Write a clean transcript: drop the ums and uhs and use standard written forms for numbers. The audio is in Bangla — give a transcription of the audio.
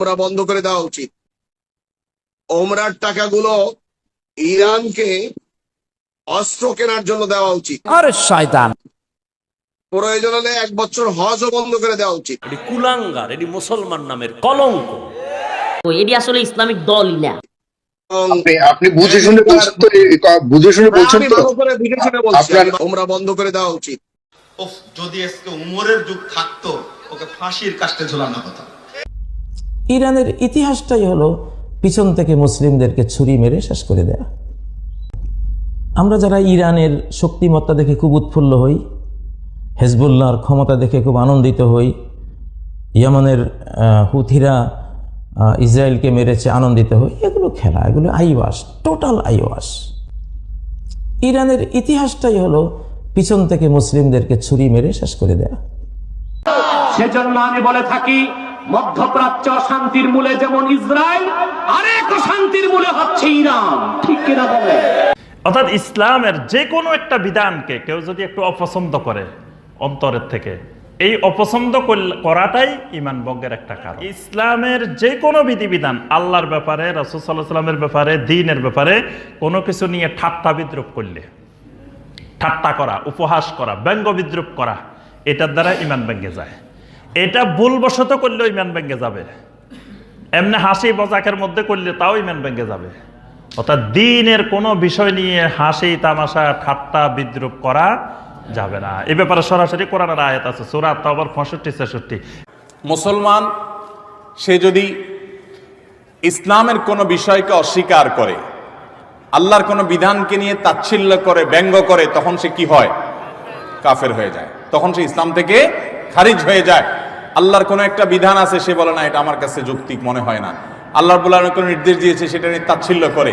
ওমরা বন্ধ করে দেওয়া উচিত। ওমরার টাকাগুলো ইরানকে অস্ত্র কেনার জন্য দেওয়া উচিত। আরে শয়তান, প্রয়োজন হলে 1 বছর হজও বন্ধ করে দেওয়া উচিত। এটি কুলাঙ্গার, এটি মুসলমান নামের কলঙ্ক। এটি আসলে ইসলামিক দলই না। আপনি বুঝে শুনে বলছেন তো, বুঝে শুনে বলছেন আমি তো, ভালো করে বুঝে শুনে বলছি, আপনার ওমরা বন্ধ করে দেওয়া উচিত। যদি আজকে উমরের যুগ থাকতো ওকে ফাঁসির কাস্টে ঝোলানো হতো। ইরানের ইতিহাসটাই হলো পিছন থেকে মুসলিমদেরকে ছুরি মেরে শেষ করে দেয়া। আমরা যারা ইরানের শক্তিমত্তা দেখে খুব উৎফুল্ল হই, হেজবুল্লাহর ক্ষমতা দেখে খুব আনন্দিত হই, ইয়ামানের হুথিরা ইসরায়েলকে মেরেছে আনন্দিত হই, এগুলো খেলা, এগুলো আইওয়াস, টোটাল আইওয়াস। ইরানের ইতিহাসটাই হলো পিছন থেকে মুসলিমদেরকে ছুরি মেরে শেষ করে দেয়া। সেজন্য আমি বলে থাকি, মধ্যপ্রাচ্য শান্তির মূলে যেমন ইসরায়েল, আরেক শান্তির মূলে হচ্ছে ইরান। ঠিক কিনা বলে? অর্থাৎ ইসলামের যে কোনো একটা বিধানকে কেউ যদি একটু অপছন্দ করে অন্তরের থেকে, এই অপছন্দ করাটাই ঈমান ভঙ্গের একটা কারণ। ইসলামের যে কোনো বিধিবিধান, আল্লাহর ব্যাপারে, রাসূল সাল্লাল্লাহু আলাইহি ওয়াসাল্লামের ব্যাপারে, দ্বীনের ব্যাপারে কোনো কিছু নিয়ে ঠাট্টা বিদ্রুপ করলে, ঠাট্টা করা, উপহাস করা, ব্যঙ্গ বিদ্রুপ করা, এটার দ্বারা ঈমান ভেঙে যায়। এটা ভুলবশত করলেও ঈমান ভেঙে যাবে, এমনি হাসি মজাকের মধ্যে করলে তাও ঈমান ভেঙে যাবে। অর্থাৎ দ্বীনের কোনো বিষয় নিয়ে হাসি তামাশা ঠাট্টা বিদ্রুপ করা যাবে না। এ ব্যাপারে সরাসরি কোরআনের আয়াত আছে, সূরা তাওবার 65-66। মুসলমান সে যদি ইসলামের কোনো বিষয়কে অস্বীকার করে, আল্লাহর কোনো বিধানকে নিয়ে তাচ্ছিল্য করে, ব্যঙ্গ করে, তখন সে কি হয়? কাফের হয়ে যায়। তখন সে ইসলাম থেকে খারিজ হয়ে যায়। আল্লাহর কোনো একটা বিধান আছে, সে বলে না এটা আমার কাছে যৌক্তিক মনে হয় না। আল্লাহ রাব্বুল আলামিন কোনো নির্দেশ দিয়েছে, সেটা নিয়ে তাচ্ছিল্য করে।